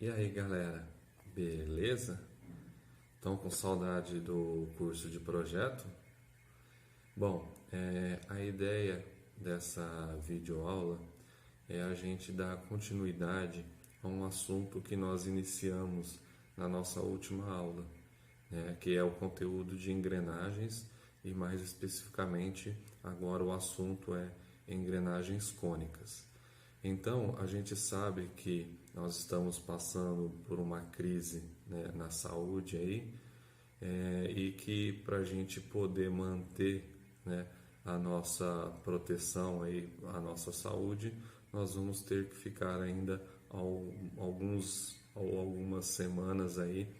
E aí galera, beleza? Estão com saudade do curso de projeto? Bom, a ideia dessa videoaula é a gente dar continuidade a um assunto que nós iniciamos na nossa última aula, né, que é o conteúdo de engrenagens e mais especificamente agora o assunto é engrenagens cônicas. Então, a gente sabe que nós estamos passando por uma crise, né, na saúde aí, e que para a gente poder manter, né, a nossa proteção aí, a nossa saúde, nós vamos ter que ficar ainda algumas semanas aí,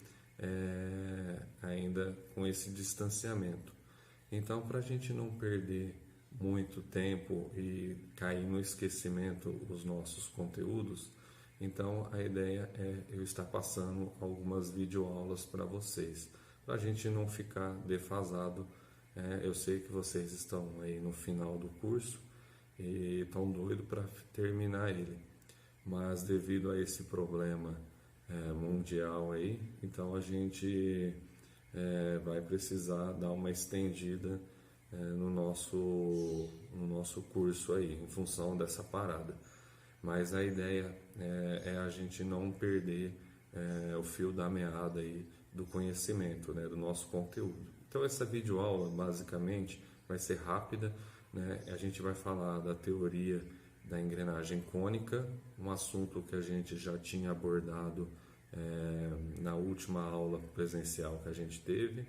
ainda com esse distanciamento. Então, para a gente não perder muito tempo e cair no esquecimento os nossos conteúdos, então a ideia é eu estar passando algumas videoaulas para vocês, para a gente não ficar defasado. Eu sei que vocês estão aí no final do curso e estão doidos para terminar ele, mas devido a esse problema mundial aí, então a gente vai precisar dar uma estendida no nosso curso aí, em função dessa parada. Mas a ideia é a gente não perder o fio da meada aí do conhecimento, né, do nosso conteúdo. Então essa videoaula basicamente vai ser rápida, né? A gente vai falar da teoria da engrenagem cônica, um assunto que a gente já tinha abordado na última aula presencial que a gente teve.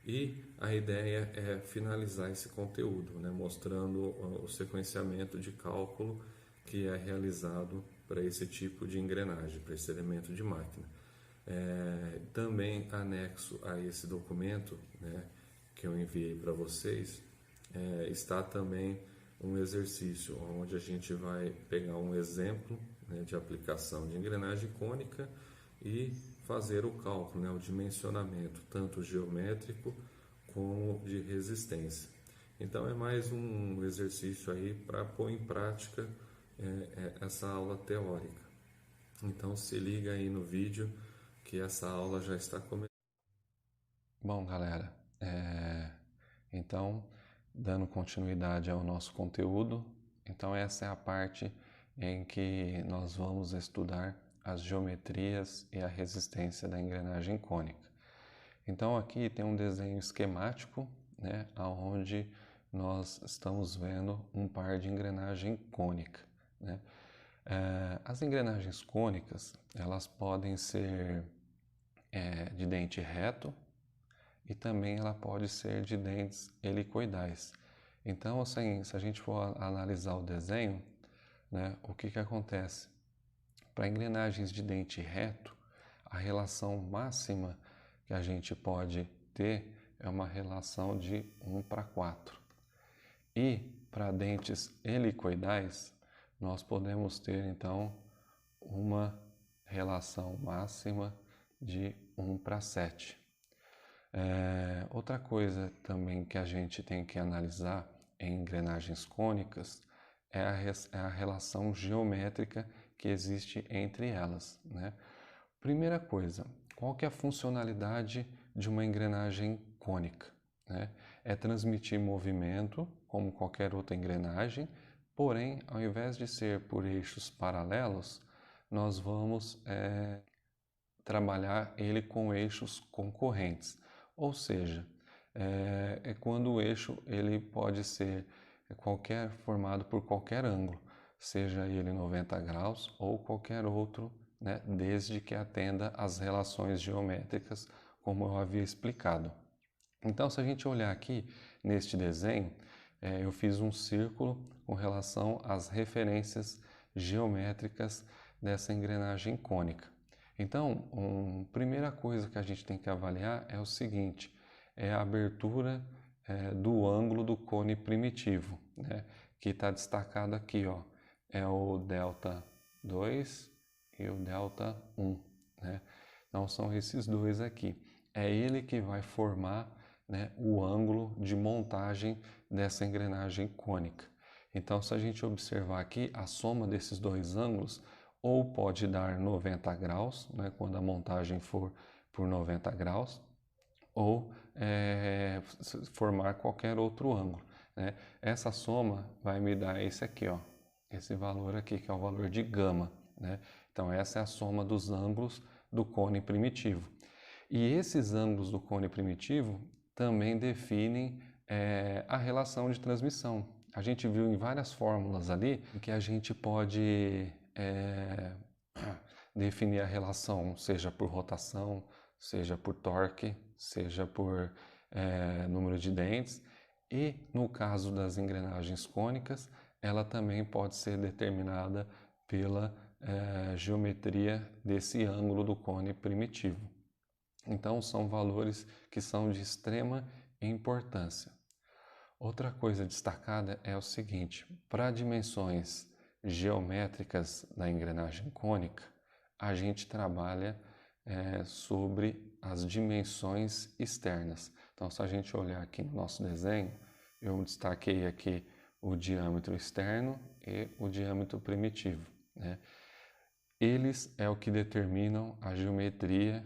E a ideia é finalizar esse conteúdo, né, mostrando o sequenciamento de cálculo que é realizado para esse tipo de engrenagem, para esse elemento de máquina. Também anexo a esse documento, né, que eu enviei para vocês, está também um exercício onde a gente vai pegar um exemplo, né, de aplicação de engrenagem cônica e fazer o cálculo, né, o dimensionamento, tanto geométrico como de resistência. Então é mais um exercício aí para pôr em prática essa aula teórica. Então se liga aí no vídeo que essa aula já está começando. Bom, galera, então, dando continuidade ao nosso conteúdo, então essa é a parte em que nós vamos estudar as geometrias e a resistência da engrenagem cônica. Então aqui tem um desenho esquemático, né, onde nós estamos vendo um par de engrenagem cônica, né? As engrenagens cônicas, elas podem ser de dente reto e também ela pode ser de dentes helicoidais. Então, assim, se a gente for analisar o desenho, né, o que acontece? Para engrenagens de dente reto, a relação máxima que a gente pode ter é uma relação de 1:4. E para dentes helicoidais, nós podemos ter então uma relação máxima de 1:7. Outra coisa também que a gente tem que analisar em engrenagens cônicas é a relação geométrica que existe entre elas, né? Primeira coisa, qual que é a funcionalidade de uma engrenagem cônica, né? É transmitir movimento, como qualquer outra engrenagem, porém, ao invés de ser por eixos paralelos, nós vamos trabalhar ele com eixos concorrentes. Ou seja, é quando o eixo ele pode ser formado por qualquer ângulo, seja ele 90 graus ou qualquer outro, né, desde que atenda às relações geométricas, como eu havia explicado. Então, se a gente olhar aqui neste desenho, eu fiz um círculo com relação às referências geométricas dessa engrenagem cônica. Então, a primeira coisa que a gente tem que avaliar é o seguinte, é a abertura do ângulo do cone primitivo, né, que está destacado aqui, ó, é o delta 2 e o delta 1, né? Então, são esses dois aqui. É ele que vai formar, né, o ângulo de montagem dessa engrenagem cônica. Então, se a gente observar aqui, a soma desses dois ângulos, ou pode dar 90 graus, né, quando a montagem for por 90 graus, ou formar qualquer outro ângulo, né? Essa soma vai me dar esse aqui, ó, esse valor aqui, que é o valor de gama, né? Então, essa é a soma dos ângulos do cone primitivo. E esses ângulos do cone primitivo também definem a relação de transmissão. A gente viu em várias fórmulas ali que a gente pode definir a relação, seja por rotação, seja por torque, seja por número de dentes. E no caso das engrenagens cônicas, ela também pode ser determinada pela geometria desse ângulo do cone primitivo. Então, são valores que são de extrema importância. Outra coisa destacada é o seguinte: para dimensões geométricas da engrenagem cônica, a gente trabalha sobre as dimensões externas. Então, se a gente olhar aqui no nosso desenho, eu destaquei aqui o diâmetro externo e o diâmetro primitivo, né? Eles é o que determinam a geometria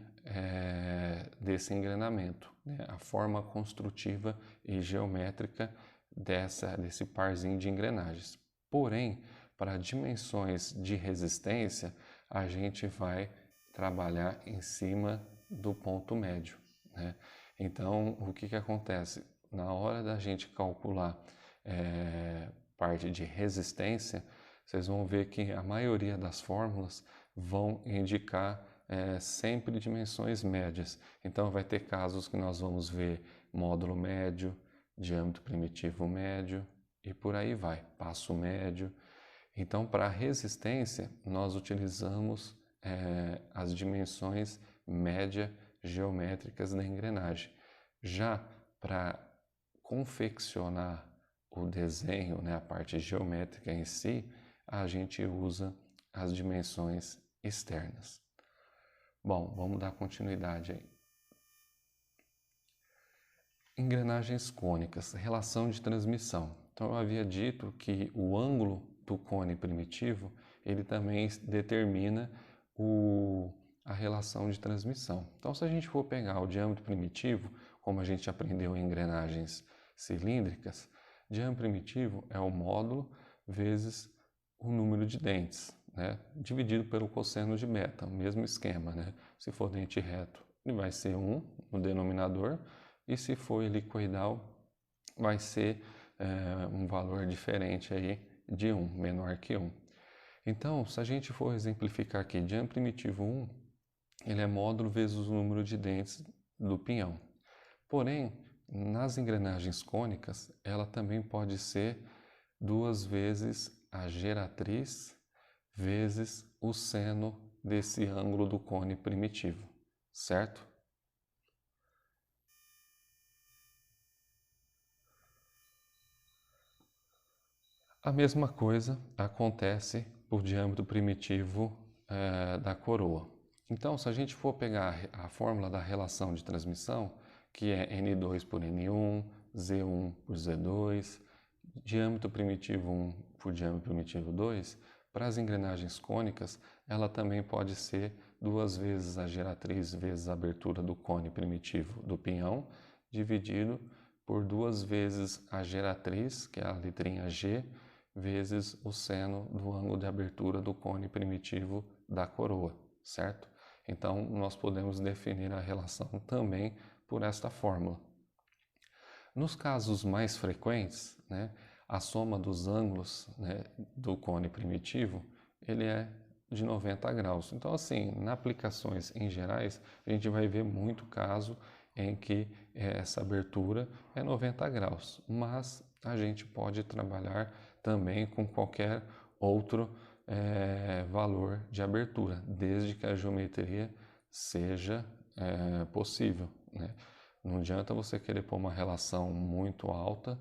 desse engrenamento, né? A forma construtiva e geométrica desse parzinho de engrenagens. Porém, para dimensões de resistência, a gente vai trabalhar em cima do ponto médio, né? Então, o que acontece? Na hora da gente calcular parte de resistência, vocês vão ver que a maioria das fórmulas vão indicar sempre dimensões médias. Então, vai ter casos que nós vamos ver módulo médio, diâmetro primitivo médio e por aí vai, passo médio. Então, para a resistência, nós utilizamos as dimensões média geométricas da engrenagem. Já para confeccionar o desenho, né, a parte geométrica em si, a gente usa as dimensões externas. Bom, vamos dar continuidade aí. Engrenagens cônicas, relação de transmissão. Então, eu havia dito que o ângulo do cone primitivo, ele também determina a relação de transmissão. Então, se a gente for pegar o diâmetro primitivo, como a gente aprendeu em engrenagens cilíndricas, diâmetro primitivo é o módulo vezes o número de dentes, né? Dividido pelo cosseno de beta, o mesmo esquema, né? Se for dente reto, ele vai ser 1 no denominador, e se for helicoidal, vai ser um valor diferente aí de 1, menor que 1. Então, se a gente for exemplificar aqui, diâmetro primitivo 1, ele é módulo vezes o número de dentes do pinhão. Porém, nas engrenagens cônicas, ela também pode ser 2 vezes a geratriz vezes o seno desse ângulo do cone primitivo, certo? A mesma coisa acontece por diâmetro primitivo da coroa. Então, se a gente for pegar a fórmula da relação de transmissão, que é N2 por N1, Z1 por Z2, diâmetro primitivo 1 por diâmetro primitivo 2, para as engrenagens cônicas, ela também pode ser 2 vezes a geratriz vezes a abertura do cone primitivo do pinhão, dividido por 2 vezes a geratriz, que é a letrinha G, vezes o seno do ângulo de abertura do cone primitivo da coroa, certo? Então, nós podemos definir a relação também por esta fórmula. Nos casos mais frequentes, né, a soma dos ângulos, né, do cone primitivo, ele é de 90 graus. Então, assim, nas aplicações em gerais, a gente vai ver muito caso em que essa abertura é 90 graus, mas a gente pode trabalhar também com qualquer outro valor de abertura, desde que a geometria seja possível, né? Não adianta você querer pôr uma relação muito alta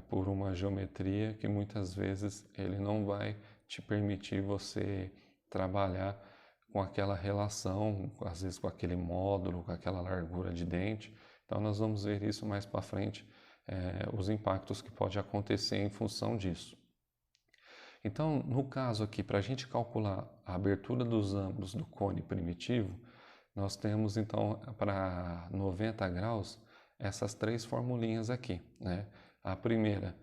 por uma geometria que muitas vezes ele não vai te permitir você trabalhar com aquela relação, às vezes com aquele módulo, com aquela largura de dente. Então nós vamos ver isso mais para frente, os impactos que pode acontecer em função disso. Então, no caso aqui, para a gente calcular a abertura dos ângulos do cone primitivo, nós temos então para 90 graus essas três formulinhas aqui, né? A primeira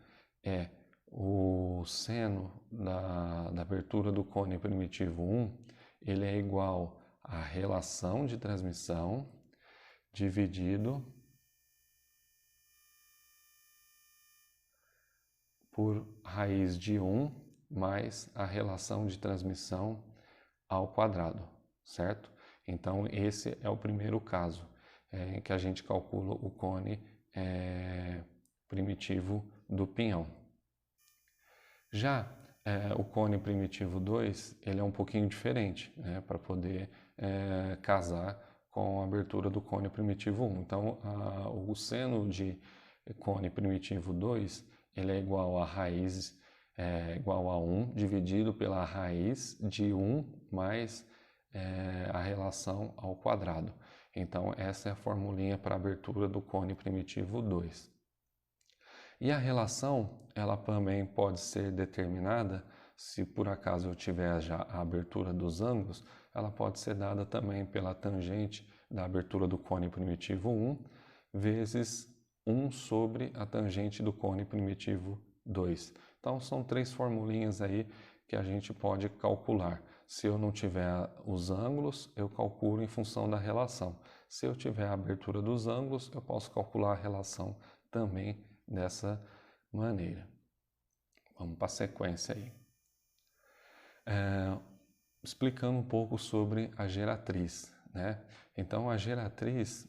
é o seno da abertura do cone primitivo 1, ele é igual à relação de transmissão dividido por raiz de 1 mais a relação de transmissão ao quadrado, certo? Então, esse é o primeiro caso em que a gente calcula o cone primitivo do pinhão. Já o cone primitivo 2, ele é um pouquinho diferente, né, para poder casar com a abertura do cone primitivo 1. Então, o seno de cone primitivo 2, ele é igual a raiz igual a 1 dividido pela raiz de 1 mais a relação ao quadrado. Então, essa é a formulinha para a abertura do cone primitivo 2. E a relação, ela também pode ser determinada, se por acaso eu tiver já a abertura dos ângulos, ela pode ser dada também pela tangente da abertura do cone primitivo 1 vezes 1 sobre a tangente do cone primitivo 2. Então, são três formulinhas aí que a gente pode calcular. Se eu não tiver os ângulos, eu calculo em função da relação. Se eu tiver a abertura dos ângulos, eu posso calcular a relação também dessa maneira. Vamos para a sequência aí. Explicando um pouco sobre a geratriz, né? Então, a geratriz,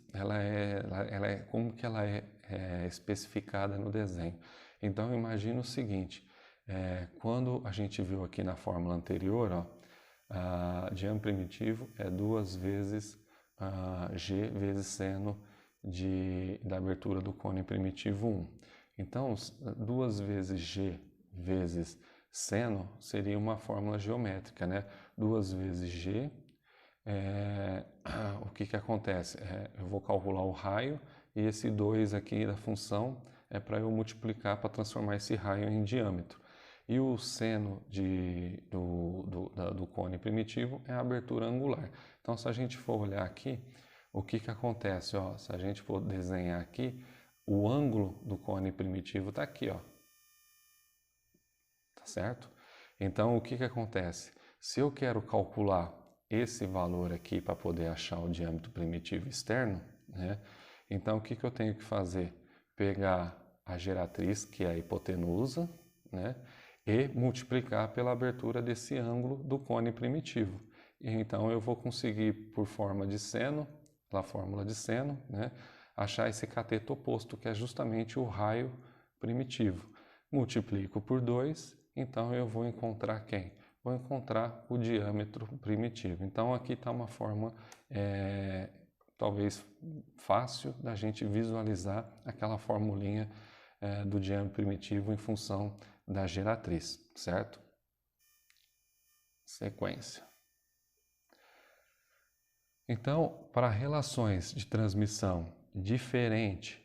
como que ela é especificada no desenho? Então, imagina o seguinte, quando a gente viu aqui na fórmula anterior, ó, diâmetro primitivo é 2 vezes G vezes seno da abertura do cone primitivo 1. Então, 2 vezes G vezes seno seria uma fórmula geométrica, né? 2 vezes G, o que acontece? Eu vou calcular o raio e esse 2 aqui da função é para eu multiplicar para transformar esse raio em diâmetro. E o seno do cone primitivo é a abertura angular. Então, se a gente for olhar aqui, o que acontece? Ó, se a gente for desenhar aqui, o ângulo do cone primitivo está aqui, ó. Tá certo? Então, o que acontece? Se eu quero calcular esse valor aqui para poder achar o diâmetro primitivo externo, né? Então, o que eu tenho que fazer? Pegar a geratriz, que é a hipotenusa, né? E multiplicar pela abertura desse ângulo do cone primitivo. E então, eu vou conseguir, por forma de seno, pela fórmula de seno, né? Achar esse cateto oposto, que é justamente o raio primitivo. Multiplico por 2, então eu vou encontrar quem? Vou encontrar o diâmetro primitivo. Então, aqui está uma forma talvez fácil da gente visualizar aquela formulinha do diâmetro primitivo em função da geratriz, certo? Sequência. Então, para relações de transmissão diferente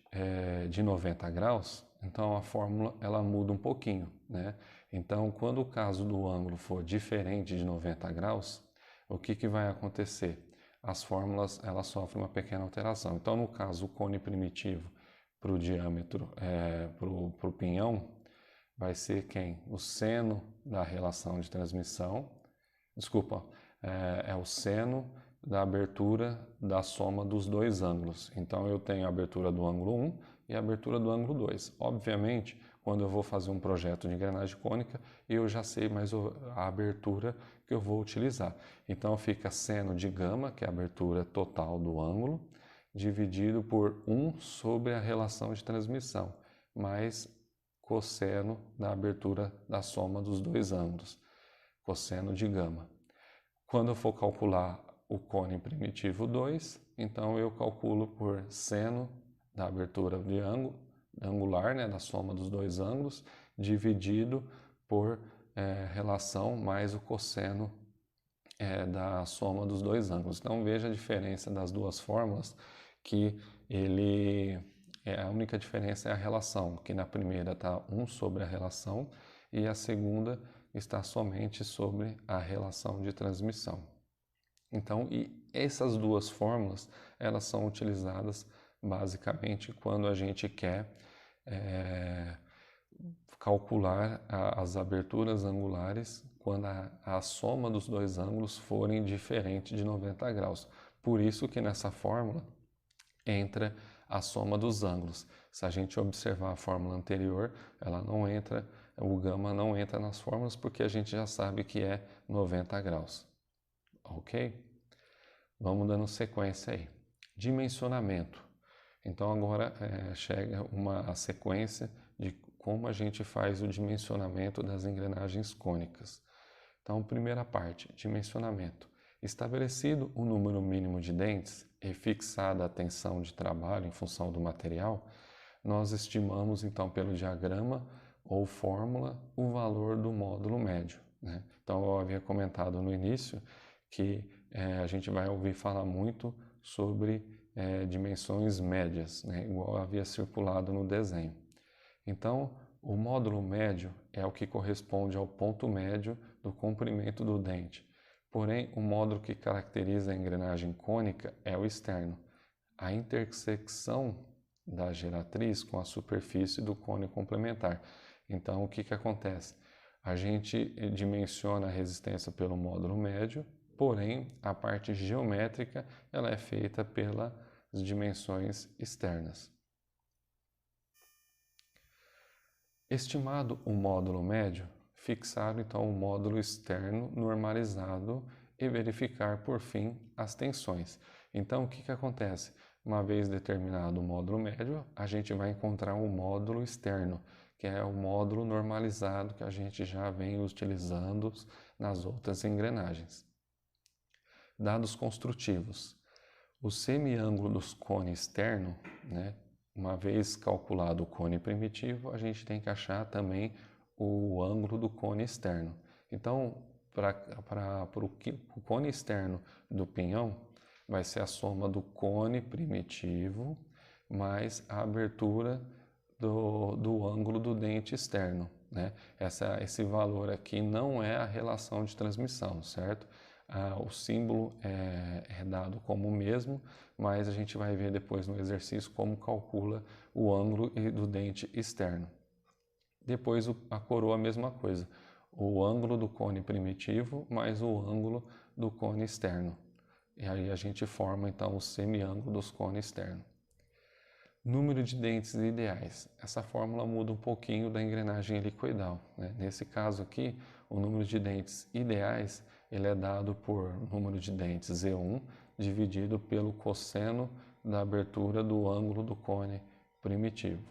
de 90 graus, então a fórmula ela muda um pouquinho, né? Então, quando o caso do ângulo for diferente de 90 graus, o que vai acontecer? As fórmulas elas sofrem uma pequena alteração. Então, no caso, o cone primitivo para o diâmetro, para o pinhão, vai ser quem? O seno da relação de transmissão, desculpa, é o seno da abertura da soma dos dois ângulos. Então, eu tenho a abertura do ângulo 1 e a abertura do ângulo 2. Obviamente, quando eu vou fazer um projeto de engrenagem cônica, eu já sei mais a abertura que eu vou utilizar. Então, fica seno de gama, que é a abertura total do ângulo, dividido por 1 sobre a relação de transmissão, mais cosseno da abertura da soma dos dois ângulos, cosseno de gama. Quando eu for calcular o cone primitivo 2, então eu calculo por seno da abertura de ângulo, angular, né, da soma dos dois ângulos, dividido por relação mais o cosseno da soma dos dois ângulos. Então veja a diferença das duas fórmulas, que a única diferença é a relação, que na primeira está 1 sobre a relação e a segunda está somente sobre a relação de transmissão. Então, e essas duas fórmulas, elas são utilizadas basicamente quando a gente quer calcular as aberturas angulares quando a soma dos dois ângulos forem diferente de 90 graus. Por isso que nessa fórmula entra a soma dos ângulos. Se a gente observar a fórmula anterior, ela não entra, o gama não entra nas fórmulas porque a gente já sabe que é 90 graus. Ok? Vamos dando sequência aí. Dimensionamento. Então agora chega a sequência de como a gente faz o dimensionamento das engrenagens cônicas. Então, primeira parte, dimensionamento. Estabelecido o número mínimo de dentes e fixada a tensão de trabalho em função do material, nós estimamos então pelo diagrama ou fórmula o valor do módulo médio, né? Então, eu havia comentado no início que a gente vai ouvir falar muito sobre dimensões médias, né? Igual havia circulado no desenho. Então, o módulo médio é o que corresponde ao ponto médio do comprimento do dente. Porém, o módulo que caracteriza a engrenagem cônica é o externo, a intersecção da geratriz com a superfície do cone complementar. Então, o que acontece? A gente dimensiona a resistência pelo módulo médio, porém, a parte geométrica ela é feita pelas dimensões externas. Estimado o módulo médio, fixar então o módulo externo normalizado e verificar por fim as tensões. Então o que acontece? Uma vez determinado o módulo médio, a gente vai encontrar um módulo externo, que é o módulo normalizado que a gente já vem utilizando nas outras engrenagens. Dados construtivos. O semiângulo dos cones externo, né? Uma vez calculado o cone primitivo, a gente tem que achar também o ângulo do cone externo. Então, para o cone externo do pinhão, vai ser a soma do cone primitivo mais a abertura do ângulo do dente externo, né? Esse valor aqui não é a relação de transmissão, certo? O símbolo é dado como o mesmo, mas a gente vai ver depois no exercício como calcula o ângulo do dente externo. Depois a coroa a mesma coisa, o ângulo do cone primitivo mais o ângulo do cone externo. E aí a gente forma então o semiângulo dos cones externos. Número de dentes ideais. Essa fórmula muda um pouquinho da engrenagem helicoidal, né? Nesse caso aqui, o número de dentes ideais ele é dado por número de dentes Z1 dividido pelo cosseno da abertura do ângulo do cone primitivo.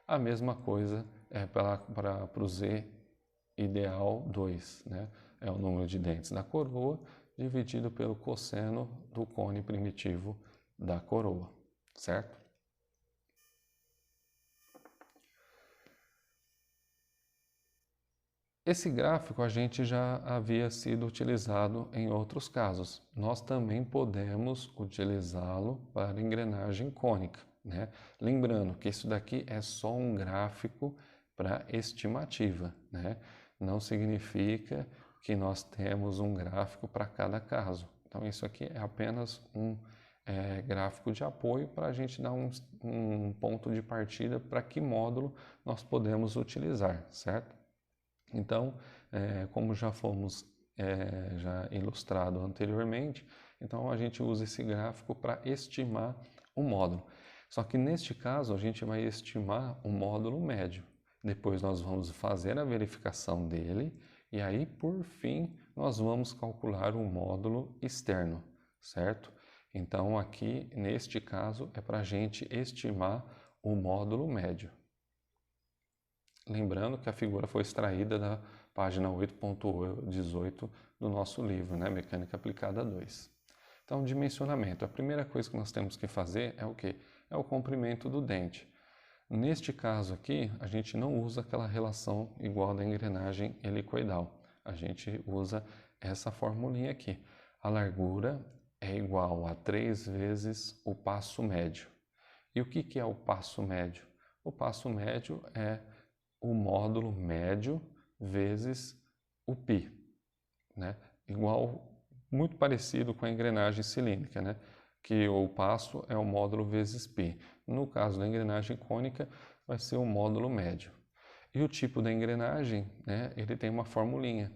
A mesma coisa é para o Z ideal 2, né? É o número de dentes da coroa dividido pelo cosseno do cone primitivo da coroa, certo? Esse gráfico a gente já havia sido utilizado em outros casos. Nós também podemos utilizá-lo para engrenagem cônica, né? Lembrando que isso daqui é só um gráfico para estimativa, né? Não significa que nós temos um gráfico para cada caso. Então isso aqui é apenas um gráfico de apoio para a gente dar um ponto de partida para que módulo nós podemos utilizar, certo? Então, como já fomos já ilustrado anteriormente, então a gente usa esse gráfico para estimar o módulo. Só que neste caso a gente vai estimar o módulo médio. Depois nós vamos fazer a verificação dele e aí, por fim, nós vamos calcular o módulo externo, certo? Então aqui, neste caso, é para a gente estimar o módulo médio. Lembrando que a figura foi extraída da página 8.18 do nosso livro, né? Mecânica Aplicada 2. Então, dimensionamento. A primeira coisa que nós temos que fazer é o quê? É o comprimento do dente. Neste caso aqui, a gente não usa aquela relação igual da engrenagem helicoidal. A gente usa essa formulinha aqui. A largura é igual a 3 vezes o passo médio. E o que é o passo médio? O passo médio é o módulo médio vezes o π, né? Muito parecido com a engrenagem cilíndrica, né? Que o passo é o módulo vezes π. No caso da engrenagem cônica, vai ser o módulo médio. E o tipo da engrenagem, né, ele tem uma formulinha,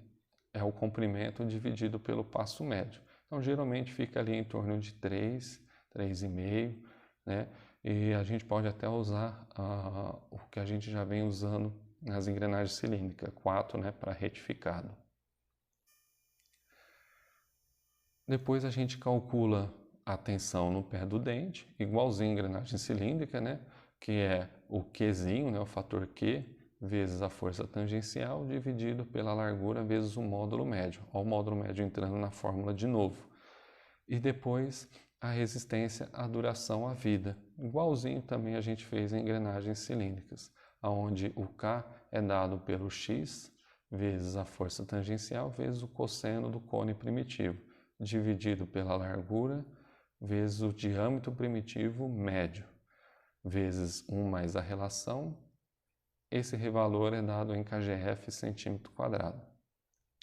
é o comprimento dividido pelo passo médio. Então, geralmente fica ali em torno de 3, 3,5, né? E a gente pode até usar o que a gente já vem usando nas engrenagens cilíndricas, 4, né, para retificado. Depois a gente calcula a tensão no pé do dente, igualzinho a engrenagem cilíndrica, né, que é o Qzinho, né, o fator Q, vezes a força tangencial, dividido pela largura vezes o módulo médio. Olha o módulo médio entrando na fórmula de novo. E depois a resistência, a duração, a vida. Igualzinho também a gente fez em engrenagens cilíndricas, onde o K é dado pelo X vezes a força tangencial vezes o cosseno do cone primitivo, dividido pela largura vezes o diâmetro primitivo médio, vezes 1 mais a relação. Esse valor é dado em kgf centímetro quadrado.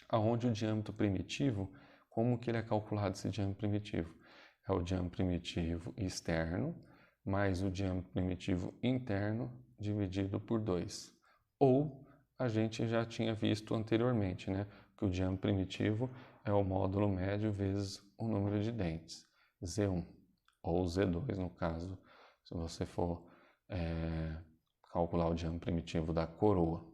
Aonde o diâmetro primitivo, como que ele é calculado esse diâmetro primitivo? É o diâmetro primitivo externo mais o diâmetro primitivo interno dividido por 2. Ou a gente já tinha visto anteriormente, né? Que o diâmetro primitivo é o módulo médio vezes o número de dentes, Z1, ou Z2 no caso, se você for calcular o diâmetro primitivo da coroa.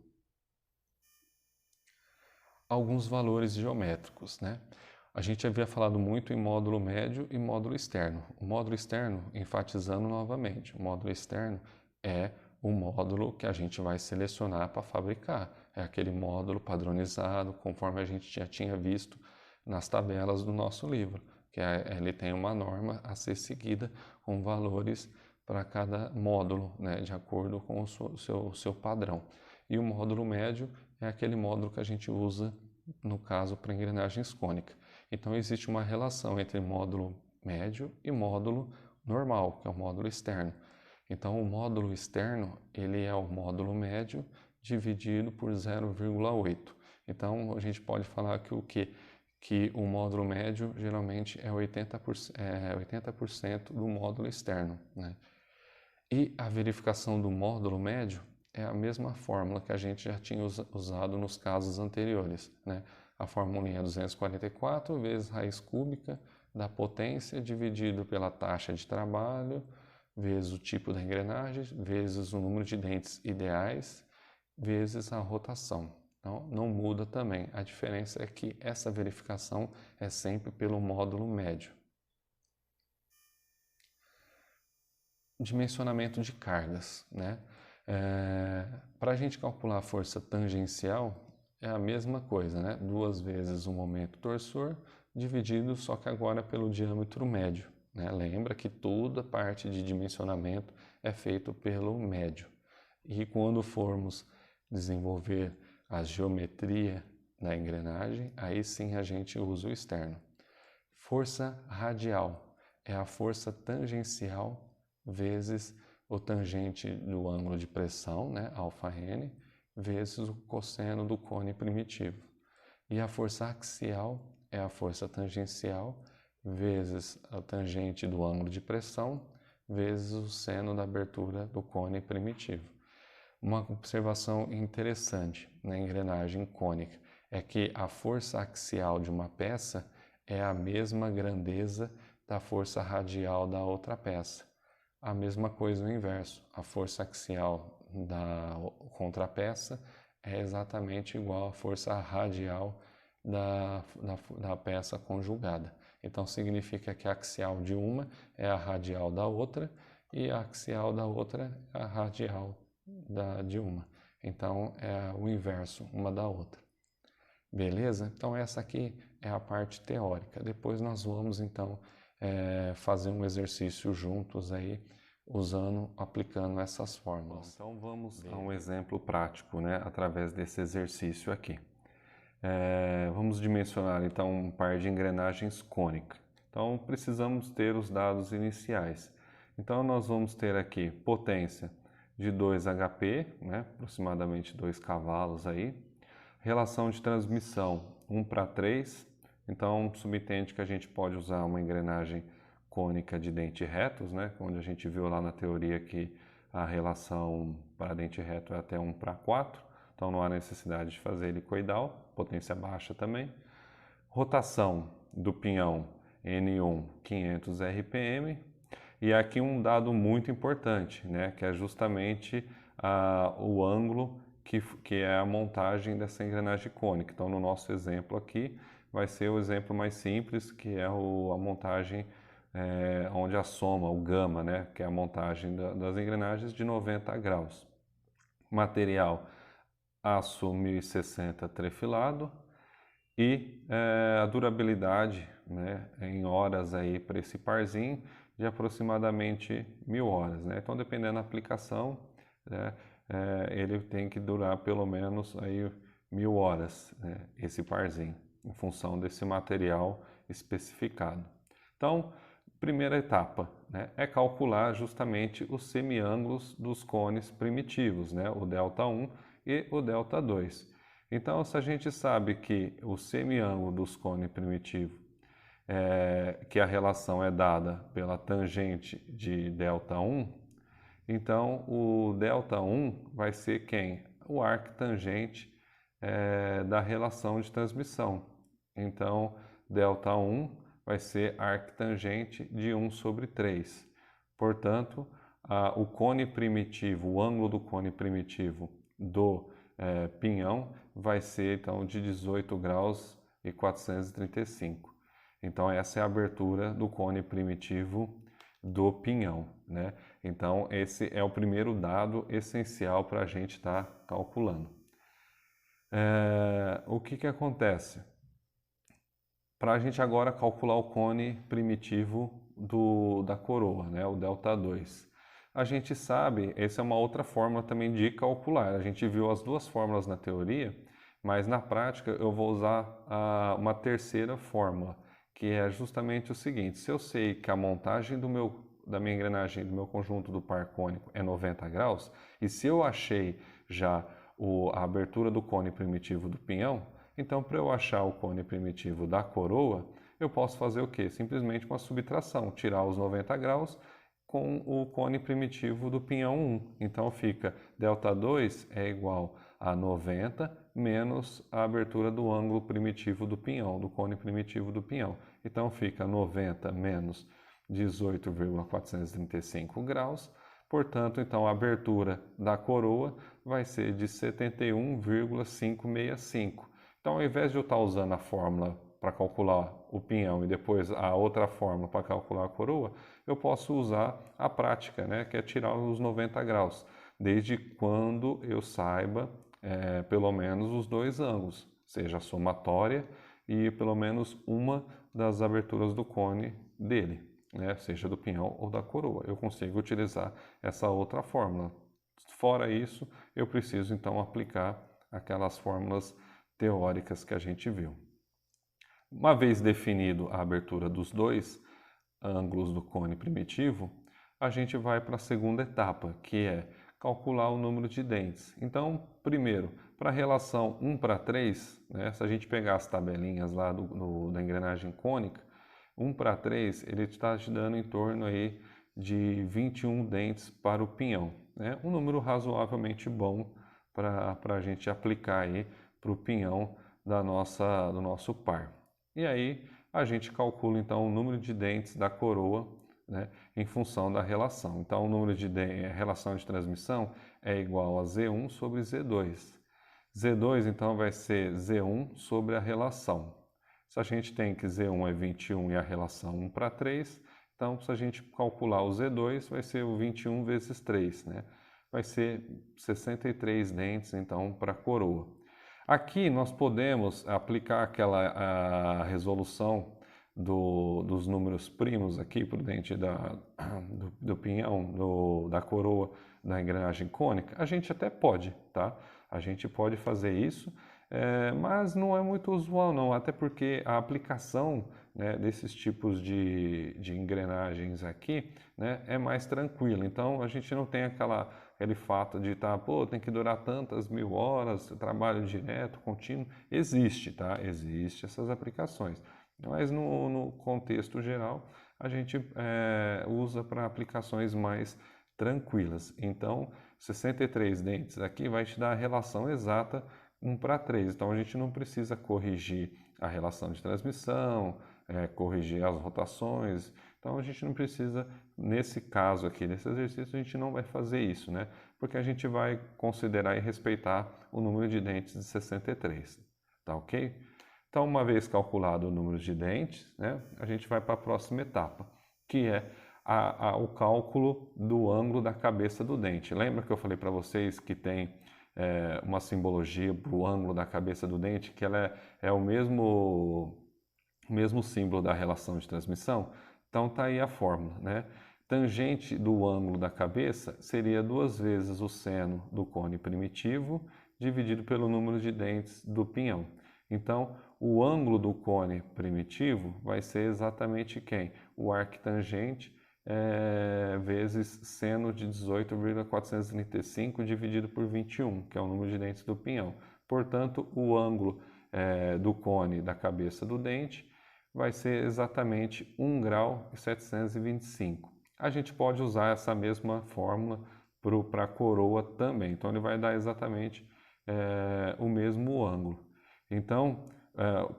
Alguns valores geométricos, né? A gente havia falado muito em módulo médio e módulo externo. O módulo externo, enfatizando novamente, o módulo externo é o módulo que a gente vai selecionar para fabricar. É aquele módulo padronizado, conforme a gente já tinha visto nas tabelas do nosso livro, que ele tem uma norma a ser seguida com valores para cada módulo, né, de acordo com o seu padrão. E o módulo médio é aquele módulo que a gente usa, no caso, para engrenagens cônicas. Então, existe uma relação entre módulo médio e módulo normal, que é o módulo externo. Então, o módulo externo, ele é o módulo médio dividido por 0,8. Então, a gente pode falar que o módulo médio geralmente é 80% do módulo externo, né? E a verificação do módulo médio é a mesma fórmula que a gente já tinha usado nos casos anteriores, né? A formulinha 244 vezes raiz cúbica da potência dividido pela taxa de trabalho, vezes o tipo da engrenagem, vezes o número de dentes ideais, vezes a rotação. Então, não muda também. A diferença é que essa verificação é sempre pelo módulo médio. Dimensionamento de cargas, né? Para a gente calcular a força tangencial, é a mesma coisa, né? 2 vezes o momento torsor, dividido só que agora pelo diâmetro médio, né? Lembra que toda parte de dimensionamento é feito pelo médio. E quando formos desenvolver a geometria da engrenagem, aí sim a gente usa o externo. Força radial é a força tangencial vezes o tangente do ângulo de pressão, né, αn, vezes o cosseno do cone primitivo. E a força axial é a força tangencial vezes a tangente do ângulo de pressão vezes o seno da abertura do cone primitivo. Uma observação interessante na engrenagem cônica é que a força axial de uma peça é a mesma grandeza da força radial da outra peça. A mesma coisa no inverso, a força axial da contrapeça é exatamente igual à força radial da peça conjugada. Então significa que a axial de uma é a radial da outra e a axial da outra é a radial de uma. Então é o inverso uma da outra. Beleza? Então essa aqui é a parte teórica. Depois nós vamos então fazer um exercício juntos aí, aplicando essas fórmulas. Então vamos a um exemplo prático, né, através desse exercício aqui. Vamos dimensionar então um par de engrenagens cônicas. Então precisamos ter os dados iniciais. Então nós vamos ter aqui potência de 2 HP, né, aproximadamente 2 cavalos aí, Relação de transmissão 1:3, então subentende que a gente pode usar uma engrenagem cônica de dentes retos, né? Onde a gente viu lá na teoria que a relação para dente reto é até 1:4, então não há necessidade de fazer helicoidal, potência baixa também. Rotação do pinhão N1 500 RPM, e aqui um dado muito importante, né, que é justamente o ângulo que é a montagem dessa engrenagem cônica. Então, no nosso exemplo aqui, vai ser o exemplo mais simples, que é a montagem onde a soma, o gama, né, que é a montagem das engrenagens de 90 graus. Material aço 1060 trefilado e a durabilidade, né, em horas aí para esse parzinho de aproximadamente 1000 horas, né? Então, dependendo da aplicação, né, ele tem que durar pelo menos aí 1000 horas, né, esse parzinho, em função desse material especificado. Então, primeira etapa, né, é calcular justamente os semiângulos dos cones primitivos, né, o Δ1 e o Δ2. Então, se a gente sabe que o semiângulo dos cones primitivos, que a relação é dada pela tangente de Δ1, então o Δ1 vai ser quem? O arctangente da relação de transmissão. Então, Δ1 vai ser arctangente de 1/3. Portanto, o cone primitivo, o ângulo do cone primitivo do pinhão vai ser então de 18 graus e 435. Então, essa é a abertura do cone primitivo do pinhão, né? Então, esse é o primeiro dado essencial para a gente estar calculando. O que acontece? Para a gente agora calcular o cone primitivo da coroa, né? O Δ2. A gente sabe, essa é uma outra fórmula também de calcular. A gente viu as duas fórmulas na teoria, mas na prática eu vou usar uma terceira fórmula, que é justamente o seguinte: se eu sei que a montagem da minha engrenagem, do meu conjunto do par cônico é 90 graus, e se eu achei já a abertura do cone primitivo do pinhão, então para eu achar o cone primitivo da coroa, eu posso fazer o quê? Simplesmente uma subtração, tirar os 90 graus com o cone primitivo do pinhão 1. Então fica Δ2 é igual a 90 menos a abertura do ângulo primitivo do pinhão, do cone primitivo do pinhão. Então fica 90 menos 18,435 graus. Portanto, então a abertura da coroa vai ser de 71,565. Então, ao invés de eu estar usando a fórmula para calcular o pinhão e depois a outra fórmula para calcular a coroa, eu posso usar a prática, né, que é tirar os 90 graus, desde quando eu saiba pelo menos os dois ângulos, seja a somatória e pelo menos uma das aberturas do cone dele, né, seja do pinhão ou da coroa. Eu consigo utilizar essa outra fórmula. Fora isso, eu preciso então aplicar aquelas fórmulas teóricas que a gente viu. Uma vez definido a abertura dos dois ângulos do cone primitivo, a gente vai para a segunda etapa, que é calcular o número de dentes. Então, primeiro, para a relação 1:3, né, se a gente pegar as tabelinhas lá da engrenagem cônica, 1:3 ele está te dando em torno aí de 21 dentes para o pinhão, né? Um número razoavelmente bom para a gente aplicar aí para o pinhão do nosso par. E aí a gente calcula então o número de dentes da coroa, né, em função da relação. Então o número de relação de transmissão é igual a Z1 sobre Z2. Z2 então vai ser Z1 sobre a relação. Se a gente tem que Z1 é 21 e a relação 1:3, então se a gente calcular o Z2 vai ser o 21 vezes 3, né? Vai ser 63 dentes então para a coroa. Aqui nós podemos aplicar a resolução dos números primos aqui para o dente do pinhão, da coroa da engrenagem cônica. A gente até pode, tá? A gente pode fazer isso, mas não é muito usual não, até porque a aplicação, né, desses tipos de engrenagens aqui, né, é mais tranquila. Então a gente não tem aquele fato de pô, tem que durar tantas 1000 horas, trabalho direto, contínuo. Existe, tá? Existe essas aplicações, mas no contexto geral a gente usa para aplicações mais tranquilas. Então 63 dentes aqui vai te dar a relação exata 1:3. Então a gente não precisa corrigir a relação de transmissão, corrigir as rotações. Então a gente não precisa, nesse caso aqui, nesse exercício, a gente não vai fazer isso, né? Porque a gente vai considerar e respeitar o número de dentes de 63, tá ok? Então, uma vez calculado o número de dentes, né, a gente vai para a próxima etapa, que é o cálculo do ângulo da cabeça do dente. Lembra que eu falei para vocês que tem uma simbologia para o ângulo da cabeça do dente, que ela é o mesmo símbolo da relação de transmissão? Então tá aí a fórmula, né? Tangente do ângulo da cabeça seria 2 vezes o seno do cone primitivo dividido pelo número de dentes do pinhão. Então, o ângulo do cone primitivo vai ser exatamente quem? O arctangente vezes seno de 18,435 dividido por 21, que é o número de dentes do pinhão. Portanto, o ângulo do cone da cabeça do dente vai ser exatamente 1 grau e 725. A gente pode usar essa mesma fórmula para a coroa também. Então, ele vai dar exatamente o mesmo ângulo. Então,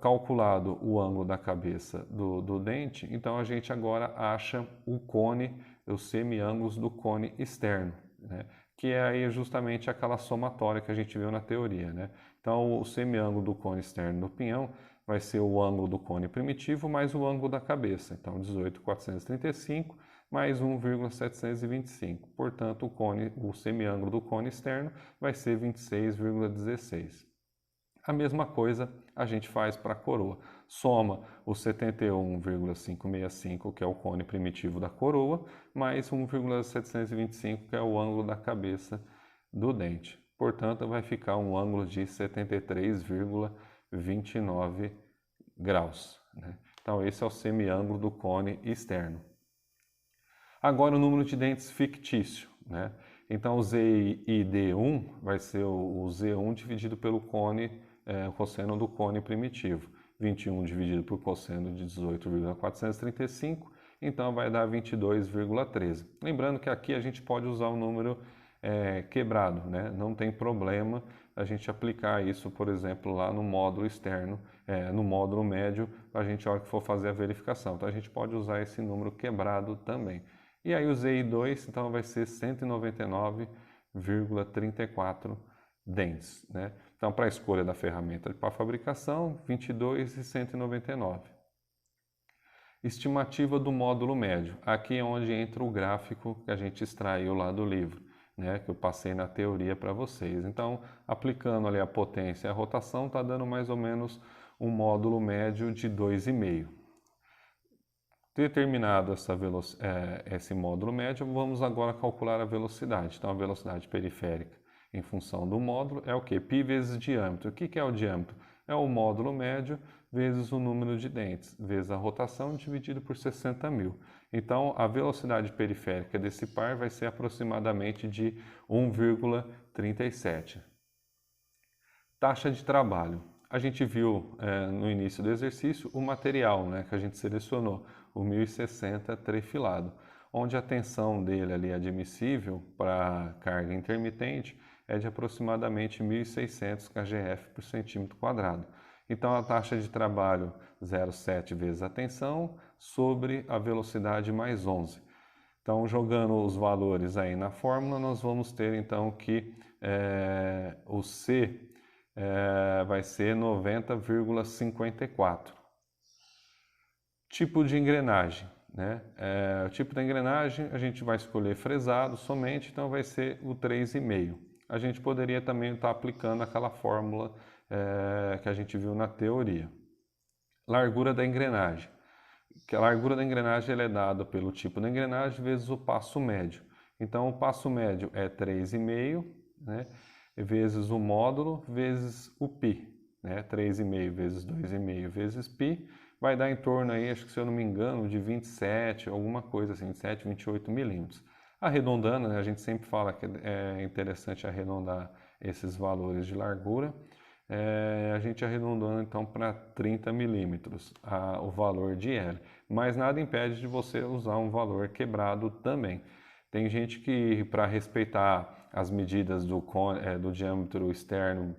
calculado o ângulo da cabeça do dente, então a gente agora acha o cone, os semiângulos do cone externo, né? Que é aí justamente aquela somatória que a gente viu na teoria, né? Então, o semiângulo do cone externo do pinhão vai ser o ângulo do cone primitivo mais o ângulo da cabeça. Então, 18,435 mais 1,725. Portanto, o semiângulo do cone externo vai ser 26,16. A mesma coisa a gente faz para a coroa. Soma o 71,565, que é o cone primitivo da coroa, mais 1,725, que é o ângulo da cabeça do dente. Portanto, vai ficar um ângulo de 73,29 graus, né? Então, esse é o semiângulo do cone externo. Agora, o número de dentes fictício, né? Então, o ZID1 vai ser o Z1 dividido pelo cosseno do cone primitivo. 21 dividido por cosseno de 18,435, então vai dar 22,13. Lembrando que aqui a gente pode usar o número quebrado, né? Não tem problema a gente aplicar isso, por exemplo, lá no módulo externo, no módulo médio, a gente, a hora que for fazer a verificação. Então, a gente pode usar esse número quebrado também. E aí o ZI2, então, vai ser 199,34 dentes, né? Então, para a escolha da ferramenta para fabricação, 22 e 199. Estimativa do módulo médio. Aqui é onde entra o gráfico que a gente extraiu lá do livro, né, que eu passei na teoria para vocês. Então, aplicando ali a potência e a rotação, está dando mais ou menos um módulo médio de 2,5. Determinado esse módulo médio, vamos agora calcular a velocidade. Então, a velocidade periférica em função do módulo é o quê? Π vezes diâmetro. O que é o diâmetro? É o módulo médio vezes o número de dentes, vezes a rotação dividido por 60.000. Então, a velocidade periférica desse par vai ser aproximadamente de 1,37. Taxa de trabalho. A gente viu no início do exercício o material, né, que a gente selecionou, o 1060 trefilado, onde a tensão dele ali admissível para carga intermitente é de aproximadamente 1.600 kgf por centímetro quadrado. Então, a taxa de trabalho 0,7 vezes a tensão sobre a velocidade mais 11. Então, jogando os valores aí na fórmula, nós vamos ter então que o C vai ser 90,54. Tipo de engrenagem, né? O tipo da engrenagem a gente vai escolher fresado somente, então vai ser o 3,5. A gente poderia também estar aplicando aquela fórmula que a gente viu na teoria. Largura da engrenagem. Que a largura da engrenagem ela é dada pelo tipo da engrenagem vezes o passo médio. Então, o passo médio é 3,5, né, vezes o módulo vezes o π. né? 3,5 vezes 2,5 vezes π, vai dar em torno aí, acho que se eu não me engano, de 27, alguma coisa assim, 27, 28 milímetros. Arredondando, né, a gente sempre fala que é interessante arredondar esses valores de largura. A gente arredondando então para 30 milímetros o valor de L. Mas nada impede de você usar um valor quebrado também. Tem gente que, para respeitar as medidas do diâmetro externo,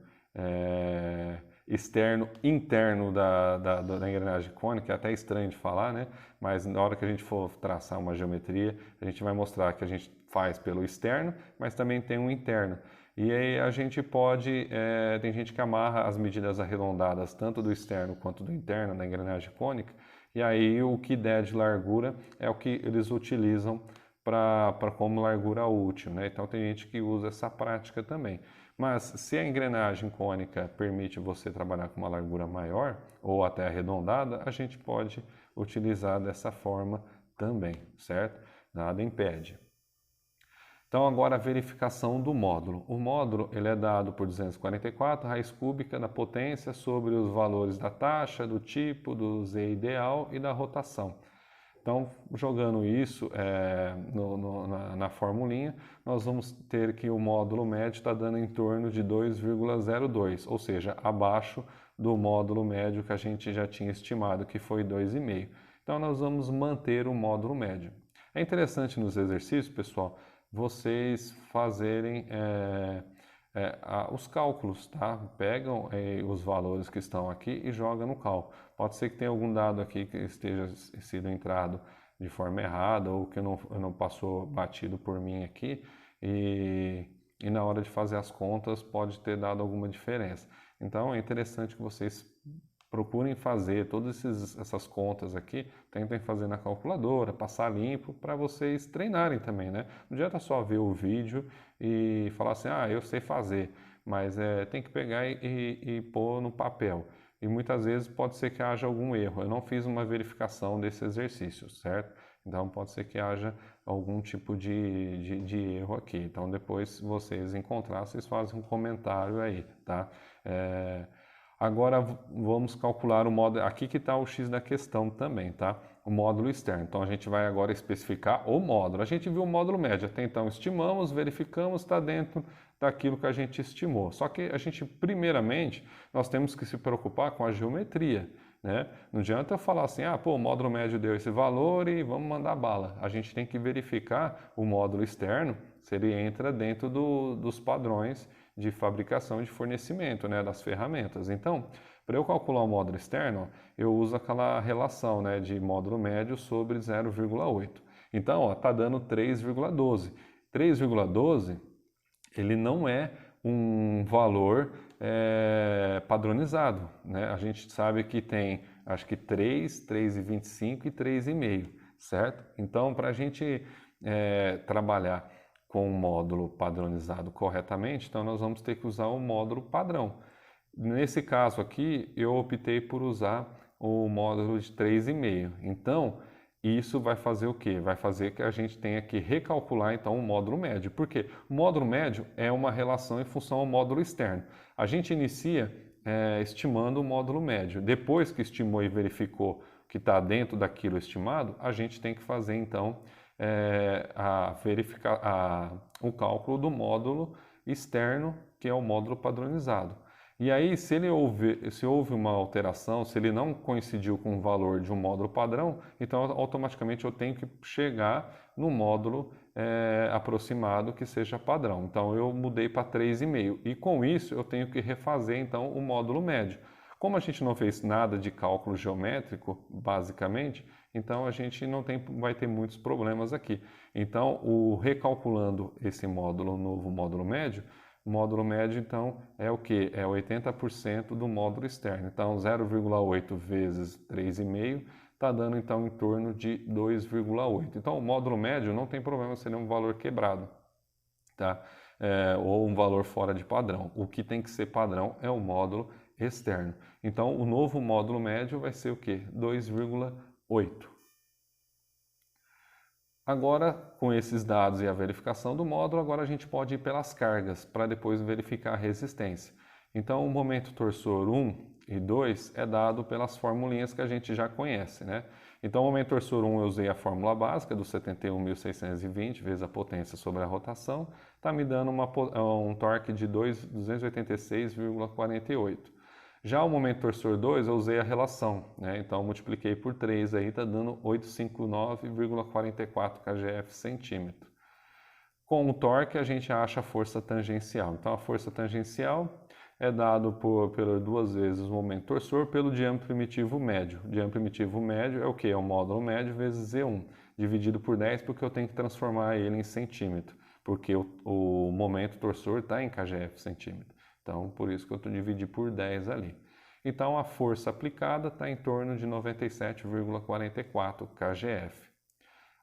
interno da engrenagem cônica, é até estranho de falar, né? Mas na hora que a gente for traçar uma geometria, a gente vai mostrar que a gente faz pelo externo, mas também tem um interno. E aí a gente pode, tem gente que amarra as medidas arredondadas tanto do externo quanto do interno da engrenagem cônica, e aí o que der de largura é o que eles utilizam para como largura útil, né? Então tem gente que usa essa prática também. Mas se a engrenagem cônica permite você trabalhar com uma largura maior ou até arredondada, a gente pode utilizar dessa forma também, certo? Nada impede. Então agora a verificação do módulo. O módulo ele é dado por 244 raiz cúbica da potência sobre os valores da taxa, do tipo, do Z ideal e da rotação. Então, jogando isso na formulinha, nós vamos ter que o módulo médio está dando em torno de 2,02, ou seja, abaixo do módulo médio que a gente já tinha estimado, que foi 2,5. Então, nós vamos manter o módulo médio. É interessante nos exercícios, pessoal, vocês fazerem os cálculos, tá? Pegam os valores que estão aqui e jogam no cálculo. Pode ser que tenha algum dado aqui que esteja sido entrado de forma errada ou que não passou batido por mim aqui e na hora de fazer as contas pode ter dado alguma diferença. Então é interessante que vocês procurem fazer todas essas contas aqui, tentem fazer na calculadora, passar limpo, para vocês treinarem também, né? Não adianta só ver o vídeo e falar assim, eu sei fazer, mas tem que pegar e pôr no papel. E muitas vezes pode ser que haja algum erro. Eu não fiz uma verificação desse exercício, certo? Então pode ser que haja algum tipo de erro aqui. Então depois, se vocês encontrarem, vocês fazem um comentário aí, tá? Agora vamos calcular o módulo, aqui que está o X da questão também, tá? O módulo externo. Então a gente vai agora especificar o módulo. A gente viu o módulo médio, até então estimamos, verificamos, está dentro daquilo que a gente estimou. Só que a gente, primeiramente, nós temos que se preocupar com a geometria, né? Não adianta eu falar assim, o módulo médio deu esse valor e vamos mandar bala. A gente tem que verificar o módulo externo, se ele entra dentro dos padrões de fabricação e de fornecimento, né, das ferramentas. Então, para eu calcular o módulo externo, eu uso aquela relação, né, de módulo médio sobre 0,8. Então, está dando 3,12. 3,12, ele não é um valor padronizado, né? A gente sabe que tem, acho que 3, 3,25 e 3,5, certo? Então, para a gente trabalhar com um módulo padronizado corretamente, então nós vamos ter que usar o módulo padrão. Nesse caso aqui, eu optei por usar o módulo de 3,5. Então, isso vai fazer o quê? Vai fazer que a gente tenha que recalcular então o módulo médio. Por quê? O módulo médio é uma relação em função ao módulo externo. A gente inicia estimando o módulo médio. Depois que estimou e verificou que está dentro daquilo estimado, a gente tem que fazer então o cálculo do módulo externo, que é o módulo padronizado. E aí, se houve uma alteração, se ele não coincidiu com o valor de um módulo padrão, então automaticamente eu tenho que chegar no módulo aproximado que seja padrão. Então eu mudei para 3,5 e com isso eu tenho que refazer então o módulo médio. Como a gente não fez nada de cálculo geométrico, basicamente, então a gente não vai ter muitos problemas aqui. Então, recalculando esse módulo, novo módulo médio, o módulo médio, então, é o quê? É 80% do módulo externo. Então, 0,8 vezes 3,5 está dando, então, em torno de 2,8. Então, o módulo médio não tem problema ser um valor quebrado, tá? Ou um valor fora de padrão. O que tem que ser padrão é o módulo externo. Então, o novo módulo médio vai ser o quê? 2,8. Agora, com esses dados e a verificação do módulo, agora a gente pode ir pelas cargas para depois verificar a resistência. Então, o momento torsor 1 e 2 é dado pelas formulinhas que a gente já conhece, né? Então, o momento torsor 1 eu usei a fórmula básica do 71.620 vezes a potência sobre a rotação, está me dando um torque de 286,48. Já o momento torsor 2 eu usei a relação, né? Então, multipliquei por 3 aí, está dando 859,44 kgf centímetro. Com o torque, a gente acha a força tangencial. Então, a força tangencial é dado por 2 vezes o momento torsor pelo diâmetro primitivo médio. O diâmetro primitivo médio é o quê? É o módulo médio vezes Z1, dividido por 10, porque eu tenho que transformar ele em centímetro, porque o momento torsor está em kgf centímetro. Então, por isso que eu dividi por 10 ali. Então, a força aplicada está em torno de 97,44 kgf.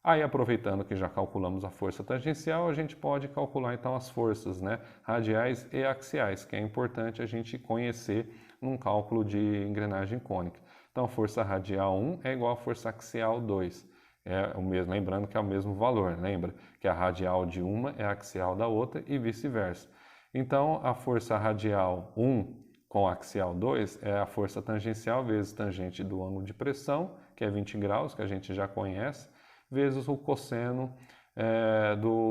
Aí, aproveitando que já calculamos a força tangencial, a gente pode calcular então as forças, né, radiais e axiais, que é importante a gente conhecer num cálculo de engrenagem cônica. Então, a força radial 1 é igual à força axial 2. É o mesmo, lembrando que é o mesmo valor, lembra que a radial de uma é a axial da outra e vice-versa. Então, a força radial 1 com a axial 2 é a força tangencial vezes tangente do ângulo de pressão, que é 20 graus, que a gente já conhece, vezes o cosseno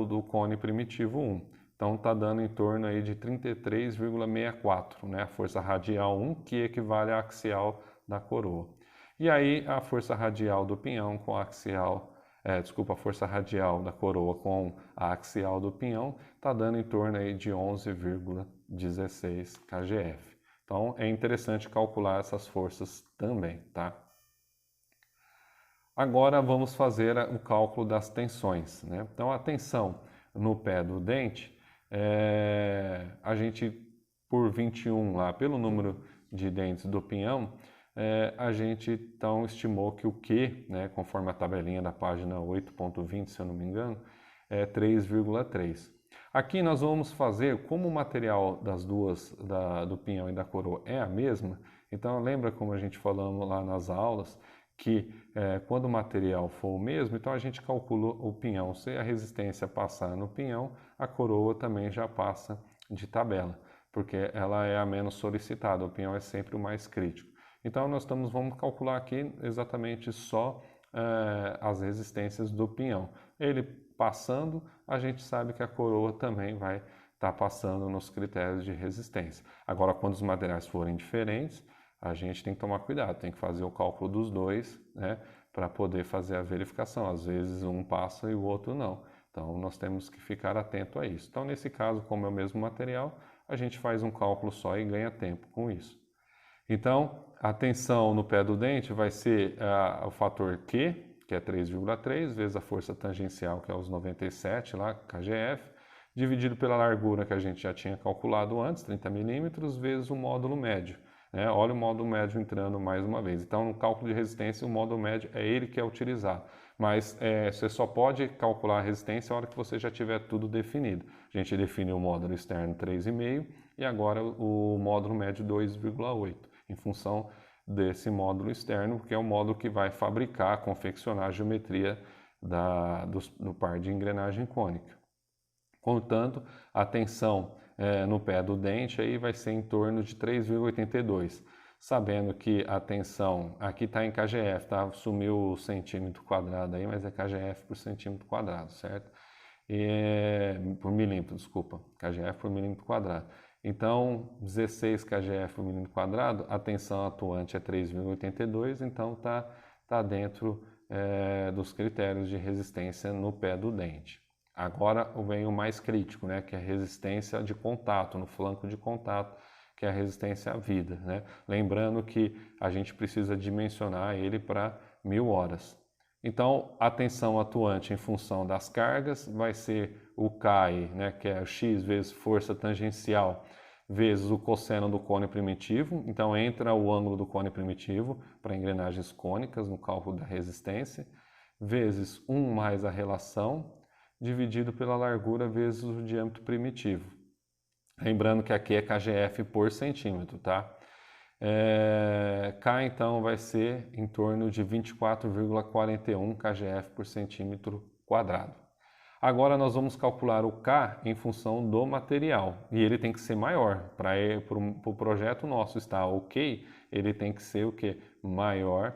do cone primitivo 1. Então está dando em torno aí de 33,64, né? A força radial 1, que equivale à axial da coroa. E aí a força radial do pinhão com a axial, a força radial da coroa com a axial do pinhão está dando em torno aí de 11,16 kgf. Então é interessante calcular essas forças também, tá? Agora vamos fazer o cálculo das tensões, né? Então a tensão no pé do dente, a gente por 21 lá, pelo número de dentes do pinhão, a gente então estimou que o Q, né, conforme a tabelinha da página 8.20, se eu não me engano, é 3,3. Aqui nós vamos fazer, como o material das duas, do pinhão e da coroa é a mesma, então lembra como a gente falou lá nas aulas, que quando o material for o mesmo, então a gente calcula o pinhão. Se a resistência passar no pinhão, a coroa também já passa de tabela, porque ela é a menos solicitada, o pinhão é sempre o mais crítico. Então nós vamos calcular aqui exatamente só as resistências do pinhão. Ele passando, a gente sabe que a coroa também vai estar passando nos critérios de resistência. Agora, quando os materiais forem diferentes, a gente tem que tomar cuidado, tem que fazer o cálculo dos dois, né, para poder fazer a verificação. Às vezes um passa e o outro não. Então nós temos que ficar atento a isso. Então nesse caso, como é o mesmo material, a gente faz um cálculo só e ganha tempo com isso. Então a tensão no pé do dente vai ser o fator Q, que é 3,3, vezes a força tangencial, que é os 97 lá, kgf, dividido pela largura que a gente já tinha calculado antes, 30 milímetros, vezes o módulo médio. Olha o módulo médio entrando mais uma vez. Então, no cálculo de resistência, o módulo médio é ele que é utilizado. Mas você só pode calcular a resistência na hora que você já tiver tudo definido. A gente definiu o módulo externo 3,5 e agora o módulo médio 2,8, em função desse módulo externo, que é o módulo que vai fabricar, confeccionar a geometria do par de engrenagem cônica. Portanto, a tensão no pé do dente aí vai ser em torno de 3,82, sabendo que a tensão aqui está em kgf, tá? Sumiu o centímetro quadrado aí, mas é kgf por centímetro quadrado, certo? Por milímetro, desculpa, kgf por milímetro quadrado. Então, 16 kgf por milímetro quadrado, a tensão atuante é 3,82, então tá dentro dos critérios de resistência no pé do dente. Agora vem o mais crítico, né, que é a resistência de contato, no flanco de contato, que é a resistência à vida, né? Lembrando que a gente precisa dimensionar ele para 1000 horas. Então, a tensão atuante em função das cargas vai ser o CAI, né, que é o X vezes força tangencial, vezes o cosseno do cone primitivo. Então, entra o ângulo do cone primitivo para engrenagens cônicas no cálculo da resistência, vezes 1 mais a relação, dividido pela largura vezes o diâmetro primitivo. Lembrando que aqui é kgf por centímetro, tá? K então vai ser em torno de 24,41 kgf por centímetro quadrado. Agora nós vamos calcular o K em função do material, e ele tem que ser maior. Para o projeto nosso estar ok, ele tem que ser o quê? Maior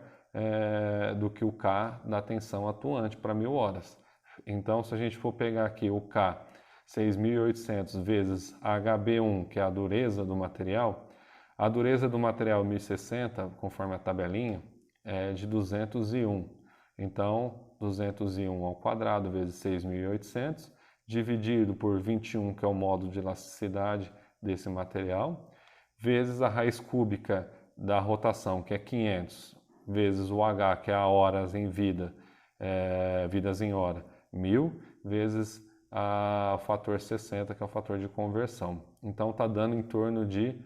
do que o K da tensão atuante para 1000 horas. Então, se a gente for pegar aqui o K 6.800 vezes HB1, que é a dureza do material, a dureza do material 1060, conforme a tabelinha, é de 201. Então, 201 ao quadrado vezes 6.800, dividido por 21, que é o módulo de elasticidade desse material, vezes a raiz cúbica da rotação, que é 500, vezes o H, que é a horas em vida, vidas em hora, 1000, vezes o fator 60, que é o fator de conversão. Então, está dando em torno de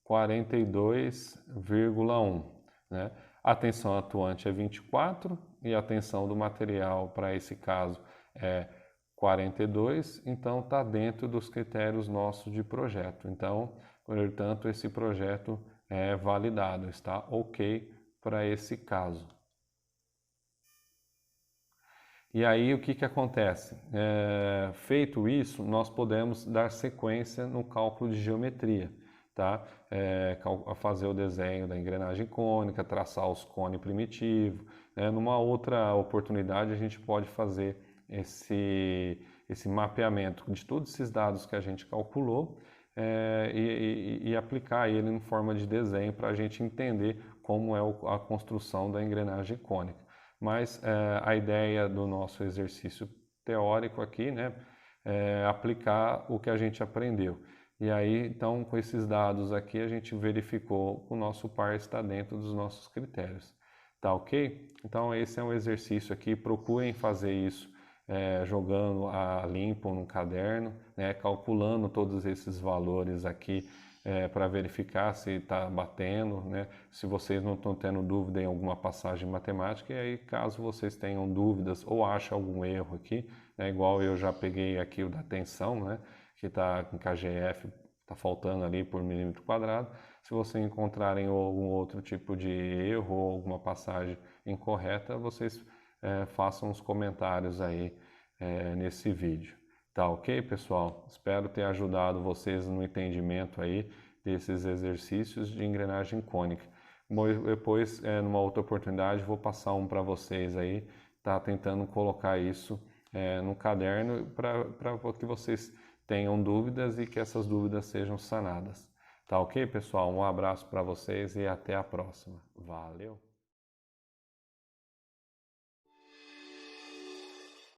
42,1, né? A tensão atuante é 24 e a tensão do material para esse caso é 42, então está dentro dos critérios nossos de projeto. Então, portanto, esse projeto é validado, está ok para esse caso. E aí o que acontece? Feito isso, nós podemos dar sequência no cálculo de geometria, tá? Fazer o desenho da engrenagem cônica, traçar os cones primitivos. Numa outra oportunidade a gente pode fazer esse mapeamento de todos esses dados que a gente calculou e aplicar ele em forma de desenho para a gente entender como é a construção da engrenagem cônica. Mas a ideia do nosso exercício teórico aqui, né, é aplicar o que a gente aprendeu. E aí, então, com esses dados aqui, a gente verificou que o nosso par está dentro dos nossos critérios. Tá ok? Então, esse é um exercício aqui. Procurem fazer isso jogando a limpo no caderno, né, calculando todos esses valores aqui para verificar se está batendo, né? Se vocês não estão tendo dúvida em alguma passagem matemática, e aí caso vocês tenham dúvidas ou achem algum erro aqui, né, igual eu já peguei aqui o da tensão, né, que está em KGF, está faltando ali por milímetro quadrado, se vocês encontrarem algum outro tipo de erro ou alguma passagem incorreta, vocês façam os comentários aí nesse vídeo. Tá ok, pessoal? Espero ter ajudado vocês no entendimento aí desses exercícios de engrenagem cônica. Depois, numa outra oportunidade, vou passar um para vocês aí, tá tentando colocar isso no caderno para que vocês tenham dúvidas e que essas dúvidas sejam sanadas. Tá ok, pessoal? Um abraço para vocês e até a próxima. Valeu!